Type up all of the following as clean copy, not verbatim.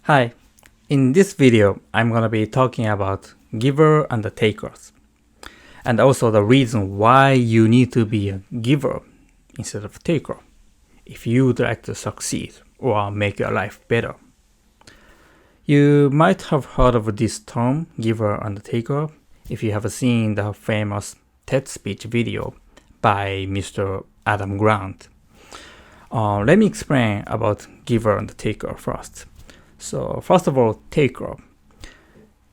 Hi, in this video I'm gonna be talking about giver and the takers, and also the reason why you need to be a giver instead of a taker if you would like to succeed or make your life better. You might have heard of this term, giver and taker, if you have seen the famous TED speech video by Mr. Adam Grant. Let me explain about giver and taker first. So first of all, taker.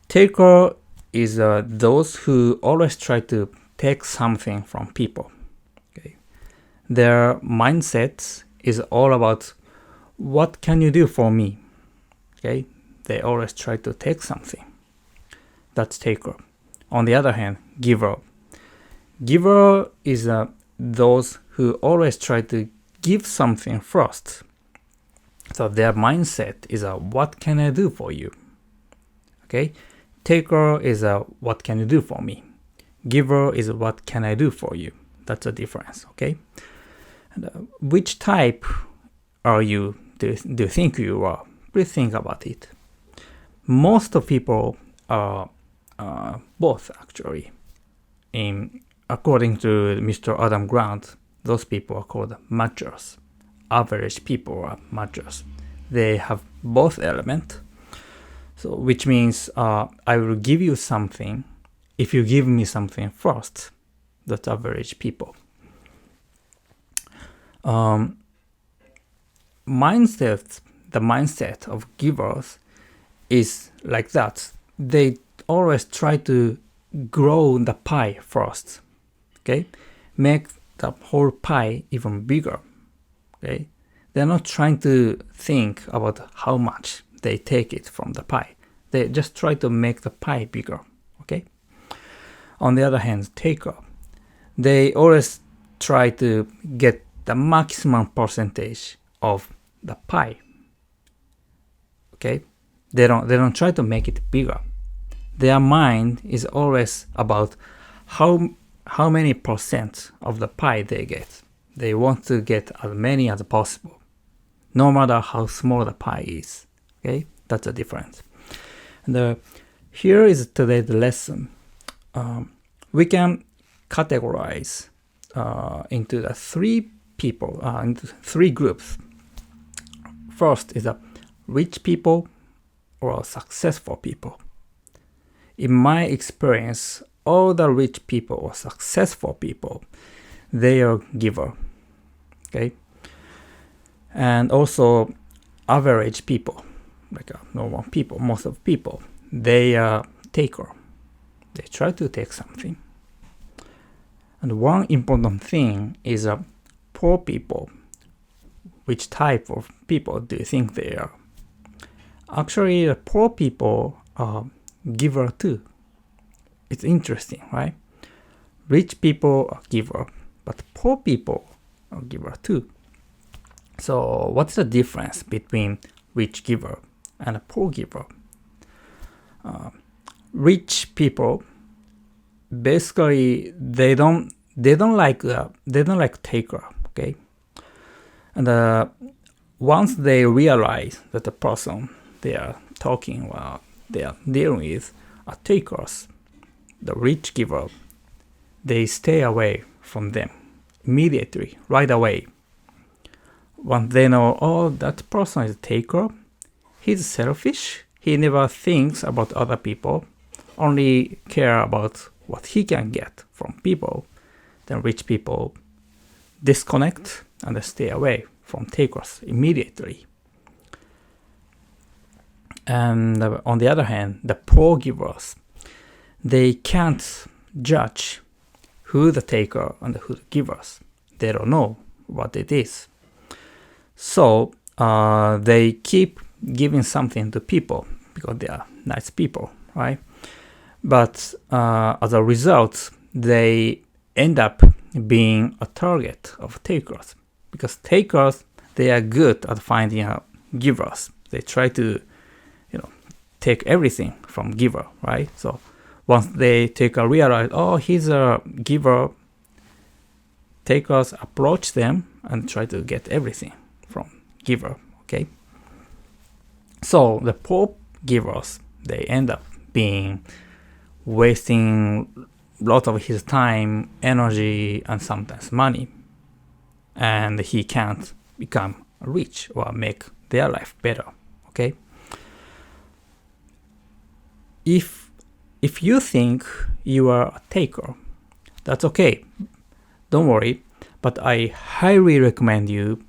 Taker is those who always try to take something from people. Okay? Their mindset is all about what can you do for me? Okay? They always try to take something. That's taker. On the other hand, giver. Giver is those who always try to give something first. So their mindset is what can I do for you? Okay? Taker is what can you do for me? Giver is what can I do for you? That's a difference, okay? And, which type are you? Do you think you are? Please think about it. Most of people are both, actually. According to Mr. Adam Grant, those people are called matchers. Average people are matchers. They have both elements. So, which means I will give you something if you give me something first. That's average people. The mindset of givers is like that. They always try to grow the pie first. Okay, make the whole pie even bigger. Okay, they're not trying to think about how much they take it from the pie. They just try to make the pie bigger. Okay. On the other hand, taker, they always try to get the maximum percentage of the pie. Okay, they don't try to make it bigger. Their mind is always about how many percent of the pie they get. They want to get as many as possible, no matter how small the pie is. Okay, that's the difference. And here is today's lesson. We can categorize into the three people, into three groups. First is rich people or successful people. In my experience, all the rich people or successful people, they are giver. Okay, and also average people, like normal people, most of people, they are taker. They try to take something. And one important thing is poor people. Which type of people do you think they are? Actually, the poor people are giver too. It's interesting, right? Rich people are giver, but poor people are giver too. So what's the difference between rich giver and a poor giver? Rich people, basically, they don't like taker. Okay, and once they realize that the person they are talking about, they are dealing with, are takers, the rich giver, they stay away from them immediately, right away. Once they know, oh, that person is a taker, he's selfish, he never thinks about other people, only care about what he can get from people, then rich people disconnect and stay away from takers immediately. And on the other hand, the poor givers, they can't judge who the taker and who the givers. They don't know what it is. So they keep giving something to people because they are nice people, right? But as a result, they end up being a target of takers, because takers, they are good at finding out givers. They try to, take everything from giver, right? So once they realize, oh, he's a giver, takers approach them and try to get everything from giver. Okay. So the poor givers, they end up being wasting a lot of his time, energy, and sometimes money. And he can't become rich or make their life better, okay? If you think you are a taker, that's okay. Don't worry, but I highly recommend you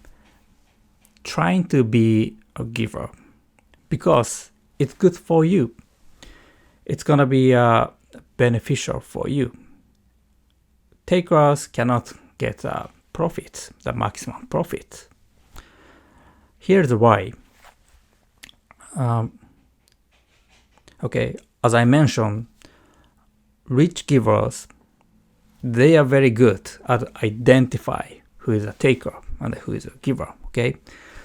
trying to be a giver because it's good for you. It's gonna be beneficial for you. Takers cannot get profit, the maximum profit. Here's why. Okay, as I mentioned, rich givers, they are very good at identify who is a taker and who is a giver, okay?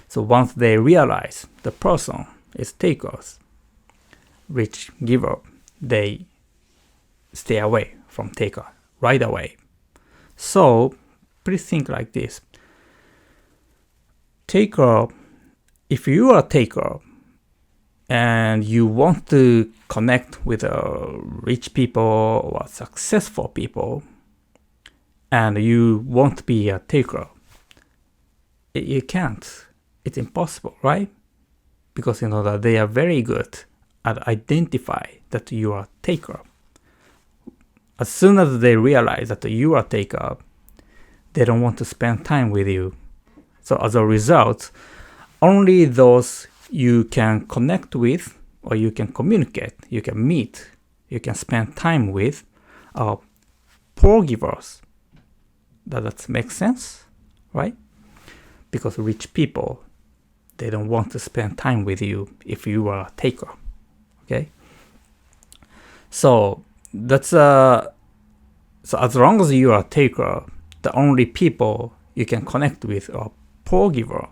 So once they realize the person is takers, rich giver, they stay away from taker right away. So please think like this. Taker, if you are a taker and you want to connect with rich people or successful people, and you won't be a taker, you can't. It's impossible, right? Because you know that they are very good at identify that you are a taker. As soon as they realize that you are a taker, they don't want to spend time with you. So as a result, only those you can connect with or you can communicate, you can meet, you can spend time with are poor givers. Does that make sense? Right? Because rich people, they don't want to spend time with you if you are a taker. Okay? So that's so as long as you are a taker, the only people you can connect with are poor giver.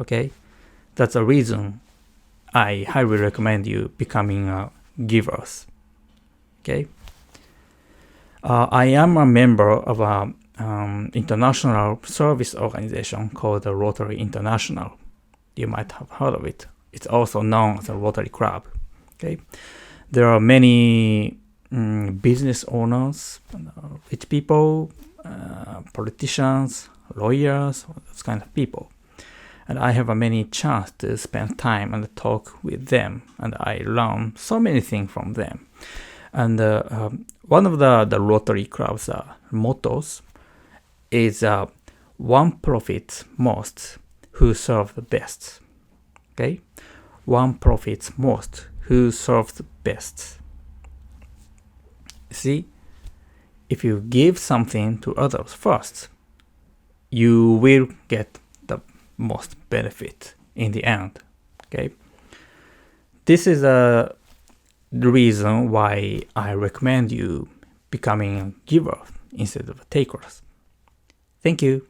Okay? That's a reason I highly recommend you becoming givers. Okay? I am a member of an international service organization called the Rotary International. You might have heard of it. It's also known as a Rotary Club. Okay? There are many business owners, rich people, politicians, lawyers, those kind of people. And I have a many chance to spend time and talk with them, and I learn so many things from them. And one of the Rotary Club's mottos is one profits most who serve the best. Okay? One profits most who serves the best. See, if you give something to others first, you will get the most benefit in the end. Okay? This is the reason why I recommend you becoming a giver instead of a taker. Thank you.